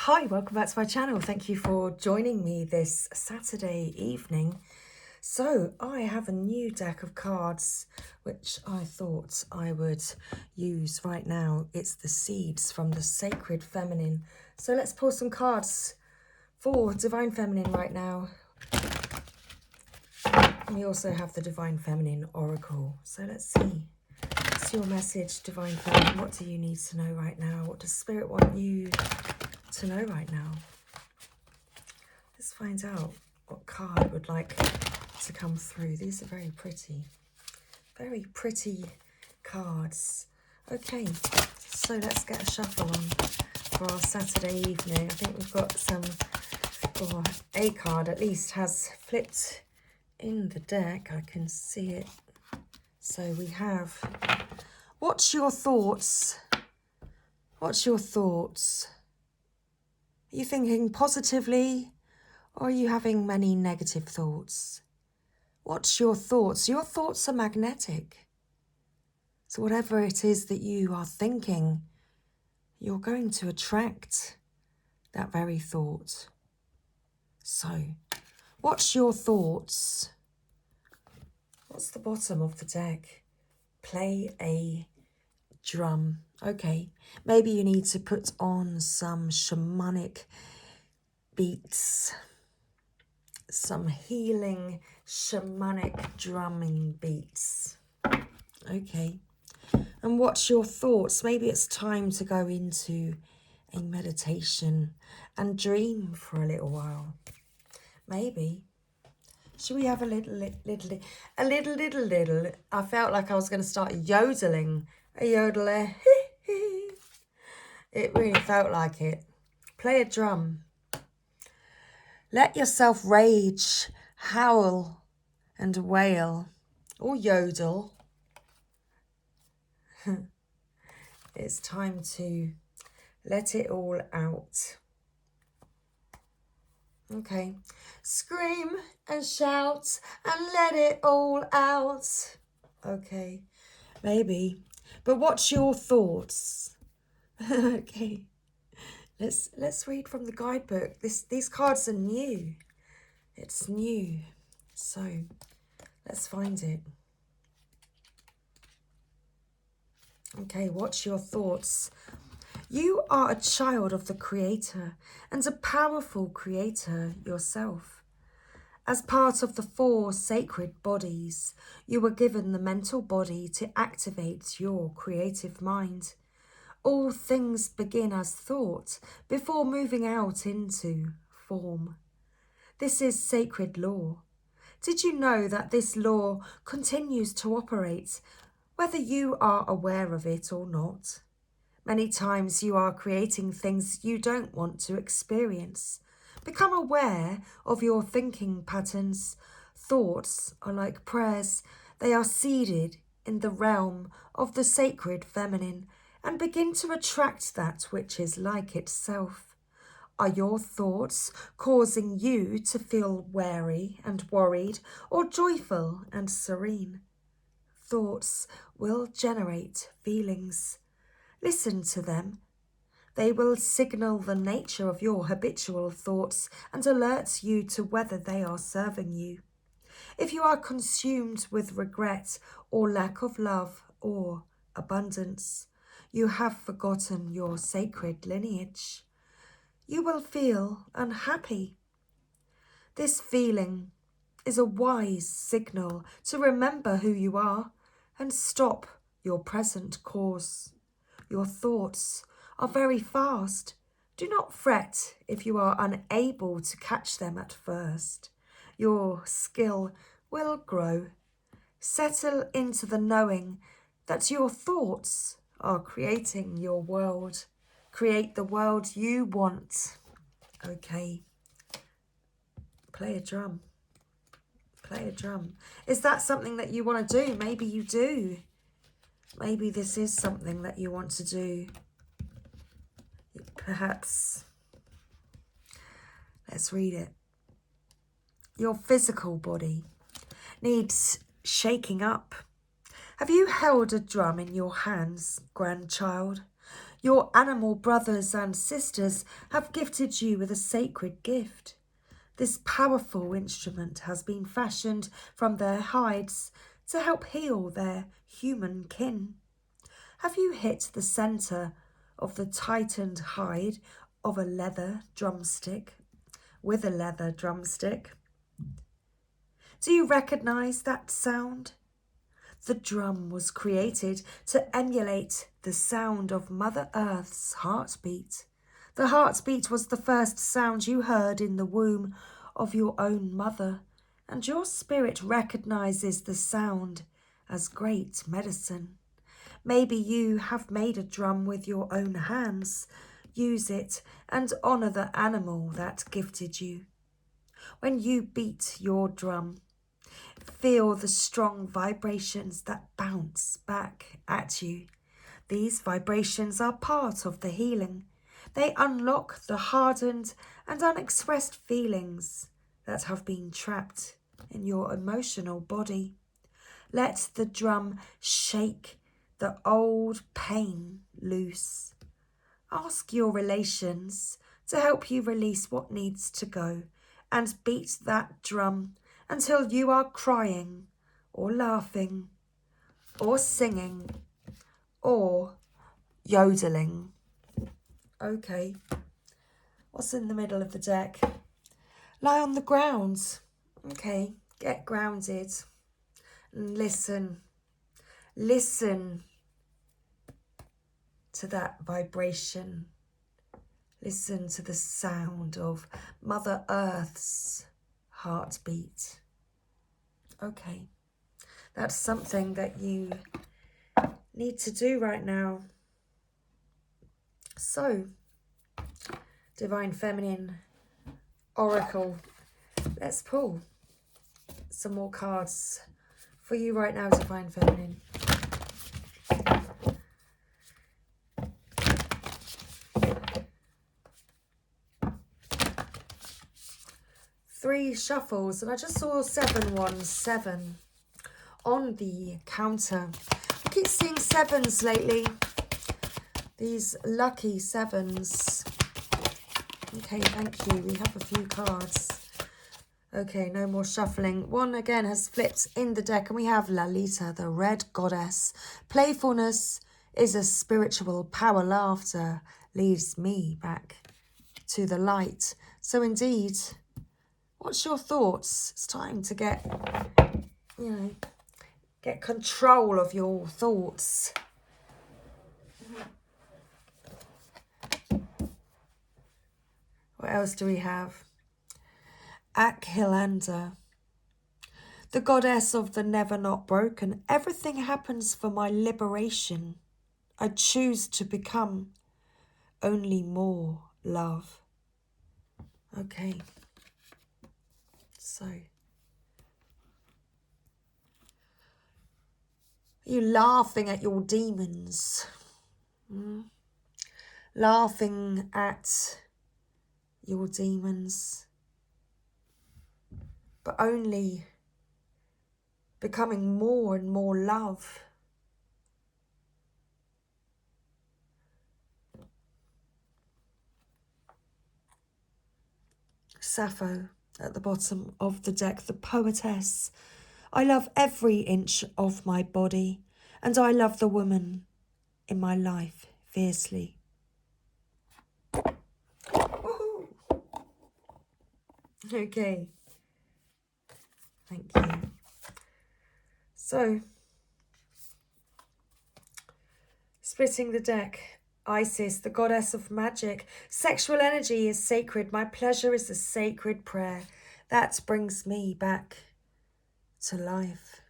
Hi, welcome back to my channel. Thank you for joining me this Saturday evening. So I have a new deck of cards which I thought I would use right now. It's the Seeds from the Sacred Feminine. So let's pull some cards for Divine Feminine right now. We also have the Divine Feminine Oracle. So let's see. What's your message, Divine Feminine? What do you need to know right now? What does Spirit want you to know right now? Let's find out what card would like to come through. These are very pretty cards. Okay, so let's get a shuffle on for our Saturday evening. I think we've got some, or a card at least has flipped in the deck. I can see it. So we have, what's your thoughts? What's your thoughts? Are you thinking positively, or are you having many negative thoughts? What's your thoughts? Your thoughts are magnetic. So whatever it is that you are thinking, you're going to attract that very thought. So, what's your thoughts? What's the bottom of the deck? Play a drum. Okay, maybe you need to put on some shamanic beats, some healing shamanic drumming beats. Okay, and what's your thoughts? Maybe it's time to go into a meditation and dream for a little while. Maybe. Should we have a little? I felt like I was going to start yodeling. A yodeler. It really felt like it. Play a drum. Let yourself rage, howl and wail, or yodel. It's time to let it all out. Okay. Scream and shout and let it all out. Okay. Maybe. But what's your thoughts? Okay. Let's read from the guidebook. These cards are new. It's new. So let's find it. Okay, what's your thoughts? You are a child of the Creator and a powerful Creator yourself. As part of the 4 sacred bodies, you were given the mental body to activate your creative mind. All things begin as thought before moving out into form. This is sacred law. Did you know that this law continues to operate whether you are aware of it or not? Many times you are creating things you don't want to experience. Become aware of your thinking patterns. Thoughts are like prayers. They are seeded in the realm of the sacred feminine and begin to attract that which is like itself. Are your thoughts causing you to feel wary and worried, or joyful and serene? Thoughts will generate feelings. Listen to them. They will signal the nature of your habitual thoughts and alert you to whether they are serving you. If you are consumed with regret or lack of love or abundance, you have forgotten your sacred lineage. You will feel unhappy. This feeling is a wise signal to remember who you are and stop your present course. Your thoughts are very fast. Do not fret if you are unable to catch them at first. Your skill will grow. Settle into the knowing that your thoughts are creating your world. Create the world you want. Okay. Play a drum. Play a drum. Is that something that you want to do? Maybe you do. Maybe this is something that you want to do. Perhaps. Let's read it. Your physical body needs shaking up. Have you held a drum in your hands, grandchild? Your animal brothers and sisters have gifted you with a sacred gift. This powerful instrument has been fashioned from their hides to help heal their human kin. Have you hit the centre of the tightened hide of a leather drumstick with a leather drumstick? Do you recognise that sound? The drum was created to emulate the sound of Mother Earth's heartbeat. The heartbeat was the first sound you heard in the womb of your own mother, and your spirit recognises the sound as great medicine. Maybe you have made a drum with your own hands. Use it and honour the animal that gifted you. When you beat your drum, feel the strong vibrations that bounce back at you. These vibrations are part of the healing. They unlock the hardened and unexpressed feelings that have been trapped in your emotional body. Let the drum shake the old pain loose. Ask your relations to help you release what needs to go and beat that drum until you are crying or laughing or singing or yodeling. Okay, what's in the middle of the deck? Lie on the ground. Okay, get grounded and listen. Listen to that vibration. Listen to the sound of Mother Earth's heartbeat. Okay, that's something that you need to do right now. So, Divine Feminine Oracle, let's pull some more cards for you right now, Divine Feminine. Three shuffles, and I just saw 717 on the counter. I keep seeing sevens lately. These lucky sevens. Okay, thank you. We have a few cards. Okay, no more shuffling. One again has flipped in the deck, and we have Lalita, the red goddess. Playfulness is a spiritual power. Laughter leads me back to the light. So indeed, what's your thoughts? It's time to get control of your thoughts. What else do we have? Akhilanda, the goddess of the never not broken. Everything happens for my liberation. I choose to become only more love. Okay. So, are you laughing at your demons? Laughing at your demons, but only becoming more and more love. Sappho at the bottom of the deck, the poetess. I love every inch of my body, and I love the woman in my life fiercely. Woohoo! Okay. Thank you. So, splitting the deck. Isis, the goddess of magic. Sexual energy is sacred. My pleasure is a sacred prayer. That brings me back to life.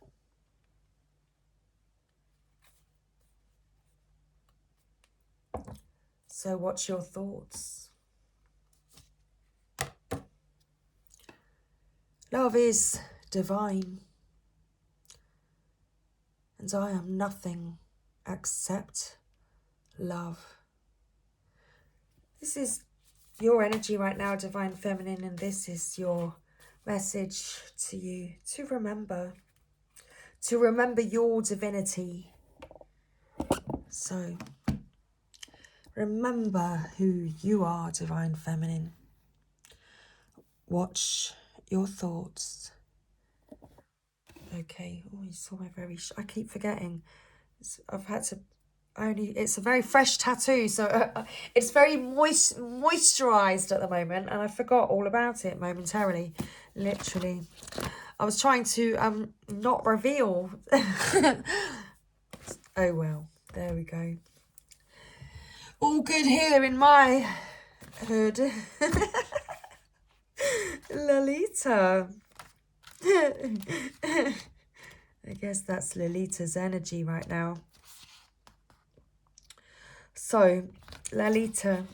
So what's your thoughts? Love is divine, and I am nothing except love. This is your energy right now, Divine Feminine, and this is your message to you to remember your divinity. So Remember who you are, Divine Feminine. Watch your thoughts. Okay. Oh, you saw my very... I keep forgetting. I've had to... It's a very fresh tattoo, so it's very moisturized at the moment, and I forgot all about it momentarily. Literally. I was trying to not reveal. Oh well, there we go. All good here in my hood. Lolita. I guess that's Lolita's energy right now. So, Lolita,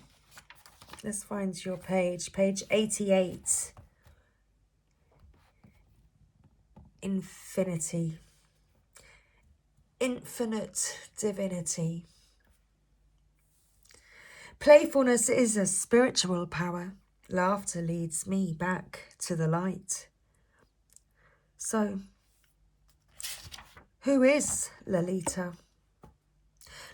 let's find your page. Page 88. Infinity. Infinite divinity. Playfulness is a spiritual power. Laughter leads me back to the light. So, who is Lolita?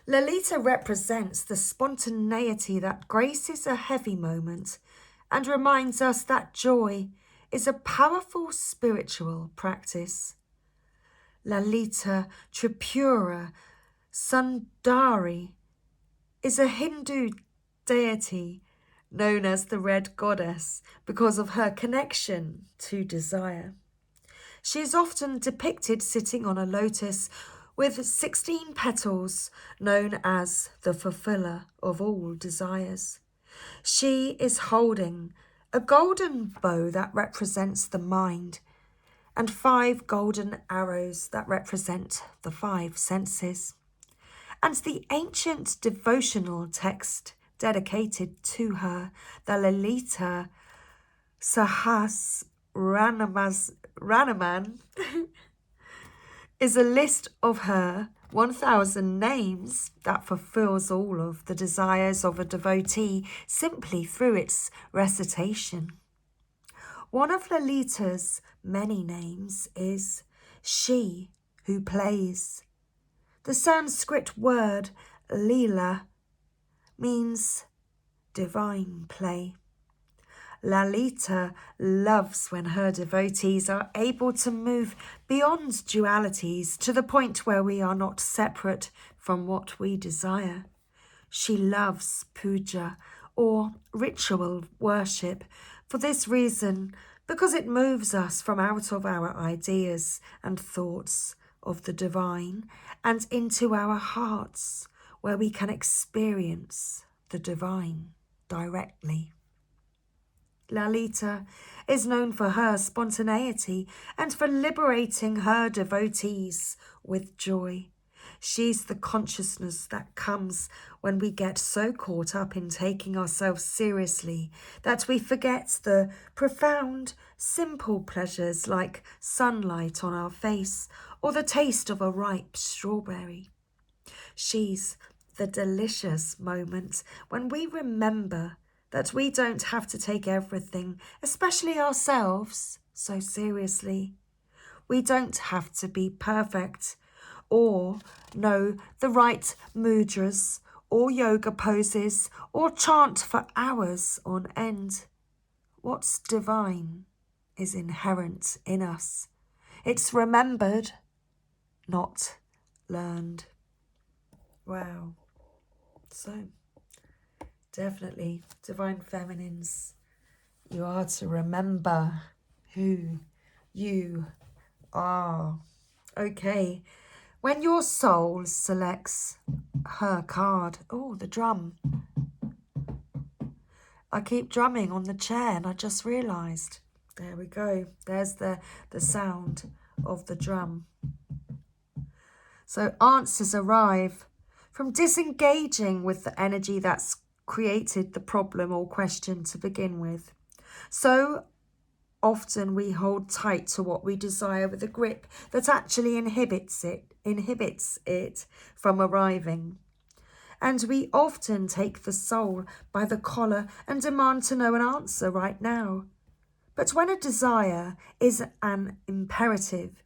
Lolita represents the spontaneity that graces a heavy moment and reminds us that joy is a powerful spiritual practice. Lalita Tripura Sundari is a Hindu deity known as the Red Goddess because of her connection to desire. She is often depicted sitting on a lotus with 16 petals, known as the fulfiller of all desires. She is holding a golden bow that represents the mind and 5 golden arrows that represent the 5 senses. And the ancient devotional text dedicated to her, the Lalita Sahasranaman, is a list of her 1,000 names that fulfills all of the desires of a devotee simply through its recitation. One of Lolita's many names is she who plays. The Sanskrit word Leela means divine play. Lalita loves when her devotees are able to move beyond dualities to the point where we are not separate from what we desire. She loves puja, or ritual worship, for this reason, because it moves us from out of our ideas and thoughts of the divine and into our hearts, where we can experience the divine directly. Lalita is known for her spontaneity and for liberating her devotees with joy. She's the consciousness that comes when we get so caught up in taking ourselves seriously that we forget the profound, simple pleasures like sunlight on our face or the taste of a ripe strawberry. She's the delicious moment when we remember that we don't have to take everything, especially ourselves, so seriously. We don't have to be perfect or know the right mudras or yoga poses or chant for hours on end. What's divine is inherent in us. It's remembered, not learned. Wow. So, definitely, Divine Feminines, you are to remember who you are. Okay, when your soul selects her card, oh, the drum. I keep drumming on the chair and I just realised. There we go. There's the sound of the drum. So answers arrive from disengaging with the energy that's created the problem or question to begin with. So often we hold tight to what we desire with a grip that actually inhibits it from arriving. And we often take the soul by the collar and demand to know an answer right now. But when a desire is an imperative,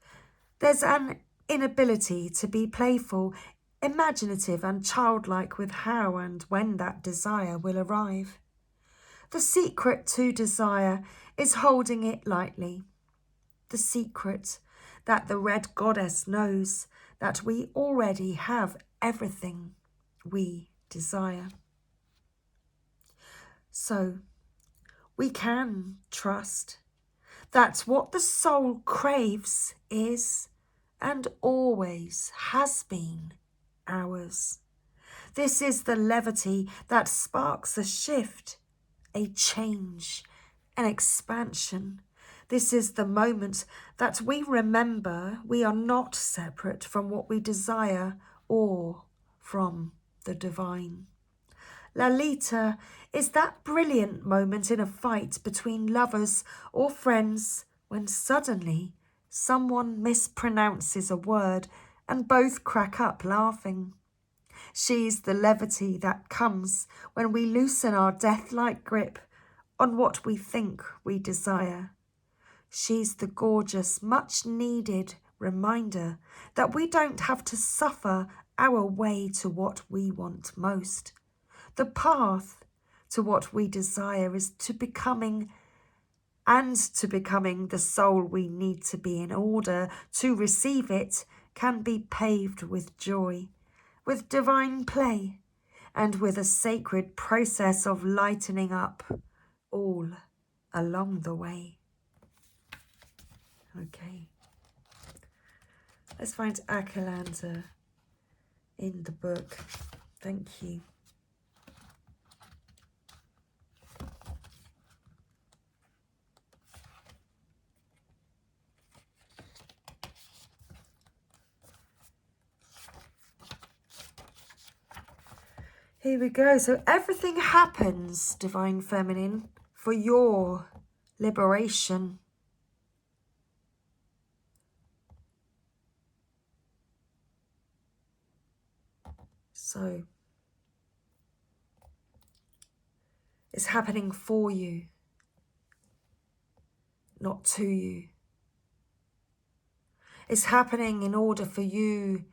there's an inability to be playful imaginative and childlike with how and when that desire will arrive. The secret to desire is holding it lightly. The secret that the Red Goddess knows that we already have everything we desire. So we can trust that what the soul craves is and always has been ours. This is the levity that sparks a shift, a change, an expansion. This is the moment that we remember we are not separate from what we desire or from the divine. Lalita is that brilliant moment in a fight between lovers or friends when suddenly someone mispronounces a word and both crack up laughing. She's the levity that comes when we loosen our death-like grip on what we think we desire. She's the gorgeous, much-needed reminder that we don't have to suffer our way to what we want most. The path to what we desire is to becoming the soul we need to be in order to receive it can be paved with joy, with divine play, and with a sacred process of lightening up all along the way. Okay, let's find Akalanda in the book. Thank you. Here we go. So everything happens, Divine Feminine, for your liberation. So it's happening for you, not to you. It's happening in order for you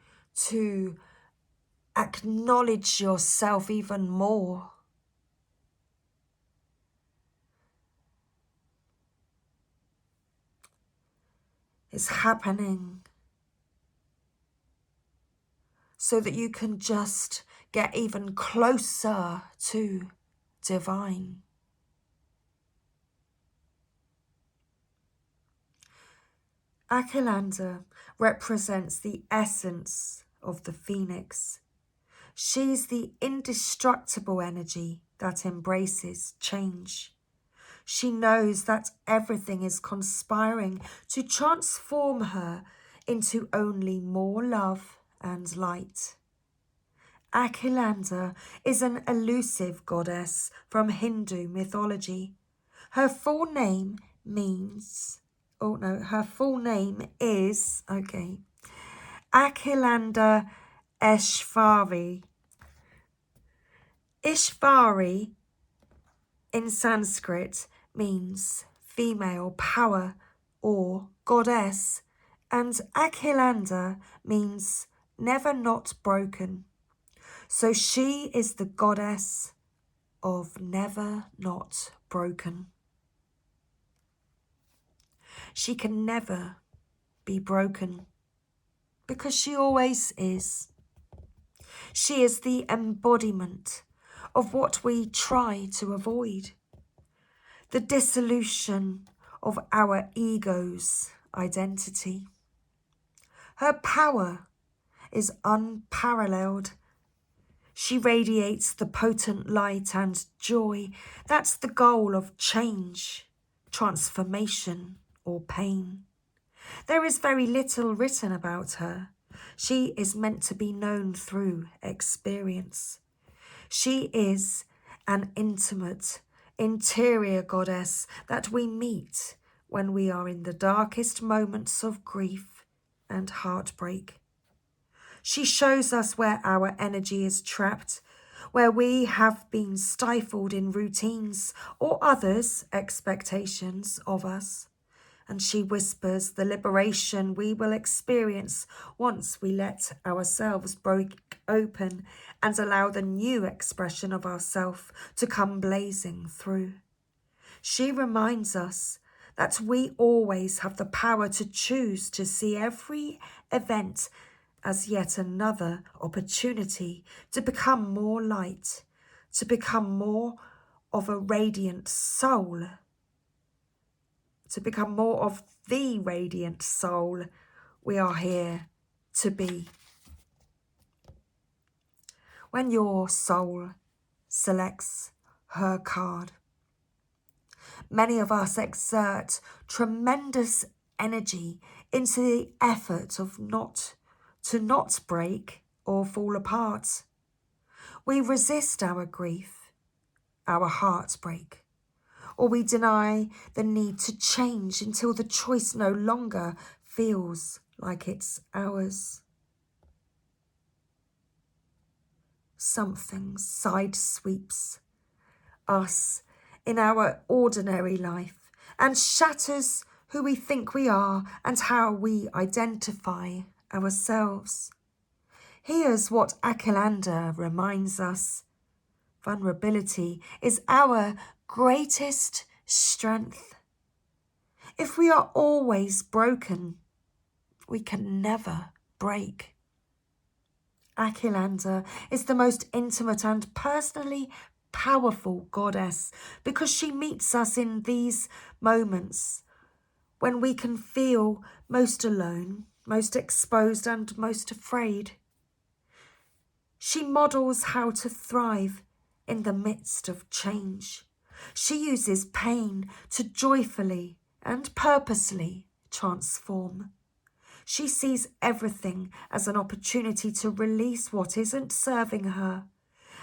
to acknowledge yourself even more. It's happening so that you can just get even closer to divine. Akalanda represents the essence of the phoenix. She's the indestructible energy that embraces change. She knows that everything is conspiring to transform her into only more love and light. Akalanda is an elusive goddess from Hindu mythology. Her full name is Akalanda Ishvari. Ishvari in Sanskrit means female power or goddess, and Akalanda means never not broken. So she is the goddess of never not broken. She can never be broken because she always is. She is the embodiment of what we try to avoid, the dissolution of our ego's identity. Her power is unparalleled. She radiates the potent light and joy. That's the goal of change, transformation, or pain. There is very little written about her. She is meant to be known through experience. She is an intimate, interior goddess that we meet when we are in the darkest moments of grief and heartbreak. She shows us where our energy is trapped, where we have been stifled in routines or others' expectations of us. And she whispers the liberation we will experience once we let ourselves break open and allow the new expression of ourself to come blazing through. She reminds us that we always have the power to choose to see every event as yet another opportunity to become more light, to become more of a radiant soul, to become more of the radiant soul we are here to be. When your soul selects her card, many of us exert tremendous energy into the effort of not break or fall apart. We resist our grief, our heartbreak, or we deny the need to change until the choice no longer feels like it's ours. Something side sweeps us in our ordinary life and shatters who we think we are and how we identify ourselves. Here's what Akilanda reminds us. Vulnerability is our greatest strength. If we are always broken, we can never break. Akilanda is the most intimate and personally powerful goddess because she meets us in these moments when we can feel most alone, most exposed and most afraid. She models how to thrive in the midst of change. She uses pain to joyfully and purposely transform. She sees everything as an opportunity to release what isn't serving her.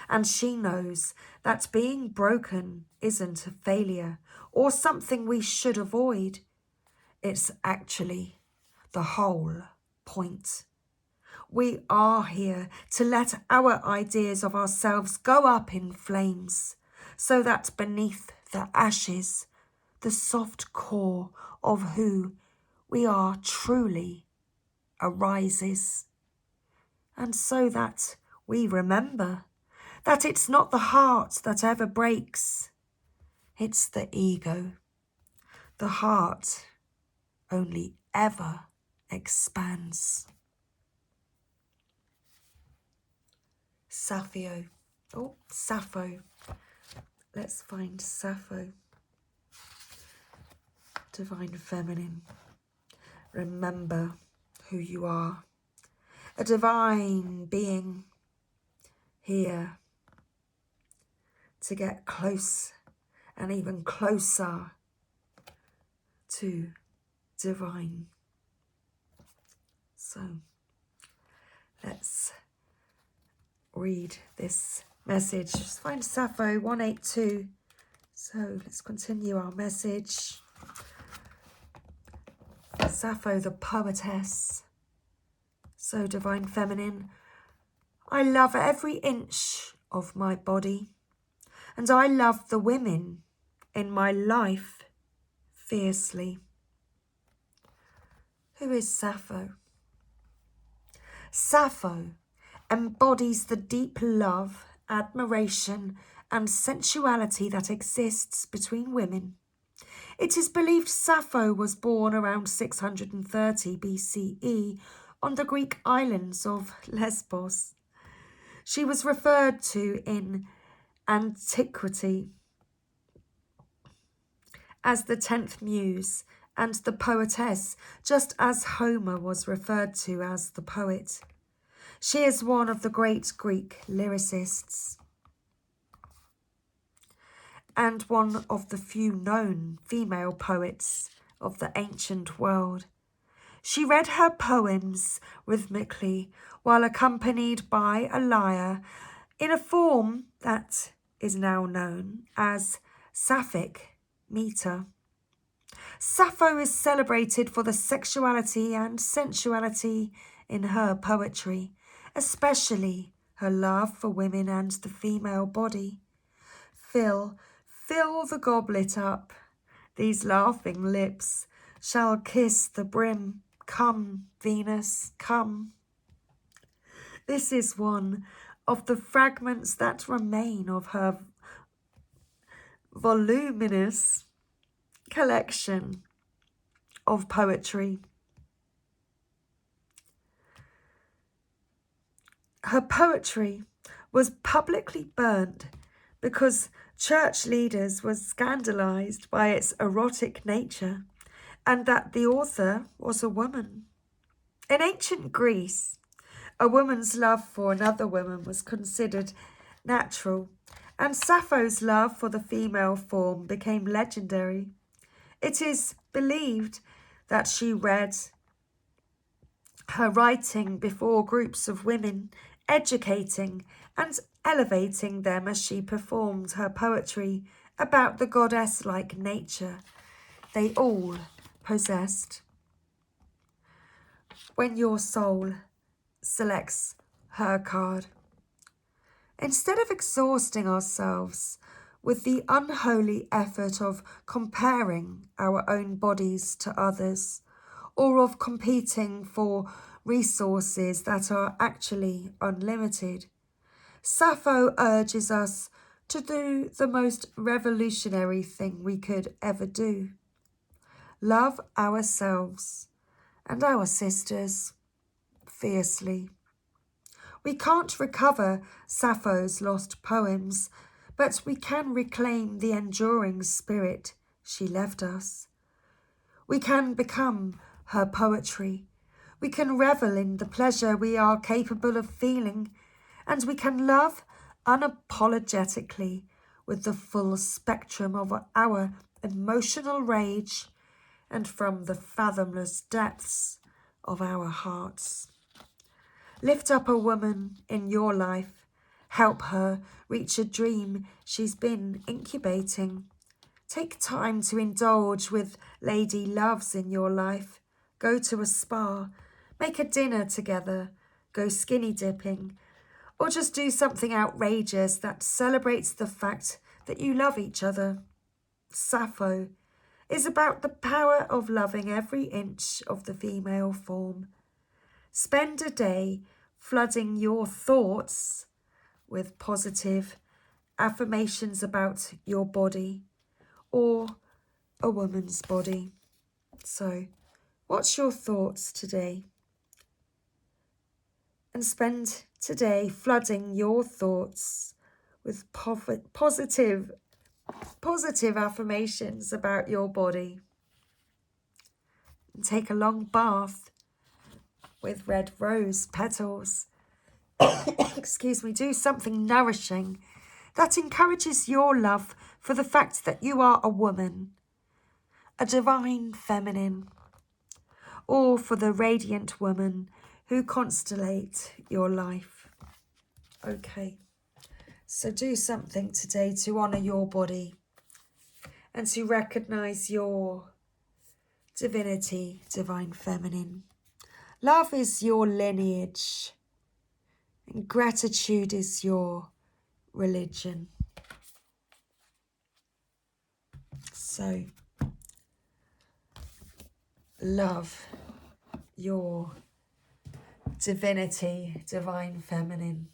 And she knows that being broken isn't a failure or something we should avoid. It's actually the whole point. We are here to let our ideas of ourselves go up in flames, so that beneath the ashes, the soft core of who we are truly arises. And so that we remember that it's not the heart that ever breaks, it's the ego. The heart only ever expands. Sappho. Let's find Sappho. Divine Feminine. Remember who you are. A divine being here to get close and even closer to divine. So let's read this message. Just find Sappho 182. So let's continue our message. Sappho, the poetess. So divine feminine, I love every inch of my body, and I love the women in my life fiercely. Who is Sappho? Sappho embodies the deep love, admiration, and sensuality that exists between women. It is believed Sappho was born around 630 BCE on the Greek islands of Lesbos. She was referred to in antiquity as the 10th muse and the poetess, just as Homer was referred to as the poet. She is one of the great Greek lyricists and one of the few known female poets of the ancient world. She read her poems rhythmically while accompanied by a lyre in a form that is now known as Sapphic meter. Sappho is celebrated for the sexuality and sensuality in her poetry, especially her love for women and the female body. Fill the goblet up, these laughing lips shall kiss the brim. Come, Venus, come. This is one of the fragments that remain of her voluminous collection of poetry. Her poetry was publicly burnt because church leaders were scandalized by its erotic nature and that the author was a woman. In ancient Greece, a woman's love for another woman was considered natural, and Sappho's love for the female form became legendary. It is believed that she read her writing before groups of women, educating and elevating them as she performed her poetry about the goddess-like nature they all possessed. When your soul selects her card, instead of exhausting ourselves with the unholy effort of comparing our own bodies to others, or of competing for resources that are actually unlimited, Sappho urges us to do the most revolutionary thing we could ever do: love ourselves and our sisters fiercely. We can't recover Sappho's lost poems, but we can reclaim the enduring spirit she left us. We can become her poetry. We can revel in the pleasure we are capable of feeling, and we can love unapologetically with the full spectrum of our emotional rage and from the fathomless depths of our hearts. Lift up a woman in your life. Help her reach a dream she's been incubating. Take time to indulge with lady loves in your life. Go to a spa, make a dinner together, go skinny dipping, or just do something outrageous that celebrates the fact that you love each other. Sappho is about the power of loving every inch of the female form. Spend a day flooding your thoughts with positive affirmations about your body or a woman's body. So, what's your thoughts today? And spend today flooding your thoughts with positive affirmations about your body. And take a long bath with red rose petals. Excuse me, do something nourishing that encourages your love for the fact that you are a woman, a divine feminine, or for the radiant woman who constellate your life. Okay, so do something today to honour your body and to recognise your divinity, divine feminine. Love is your lineage, and gratitude is your religion. So, love your divinity, divine feminine.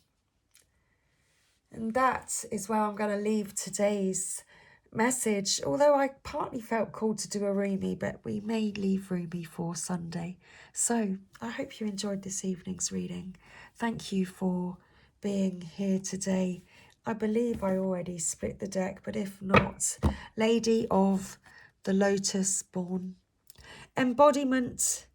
And that is where I'm going to leave today's message, although I partly felt called to do a Rumi, but we may leave Rumi for Sunday. So I hope you enjoyed this evening's reading. Thank you for being here today. I believe I already split the deck, but if not, Lady of the Lotus born. Embodiment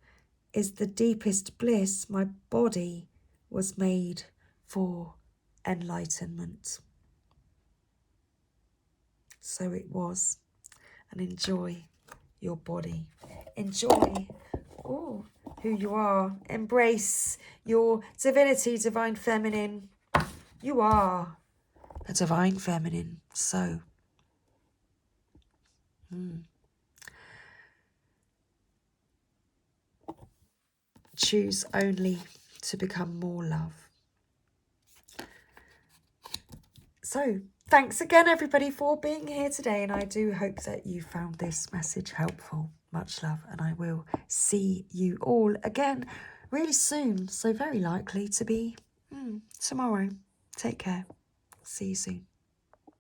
is the deepest bliss. My body was made for enlightenment. So it was. And enjoy your body. Enjoy who you are. Embrace your divinity, divine feminine. You are a divine feminine. So choose only to become more love. So thanks again, everybody, for being here today. And I do hope that you found this message helpful. much love, and I will see you all again really soon. So very likely to be tomorrow. Take care. See you soon.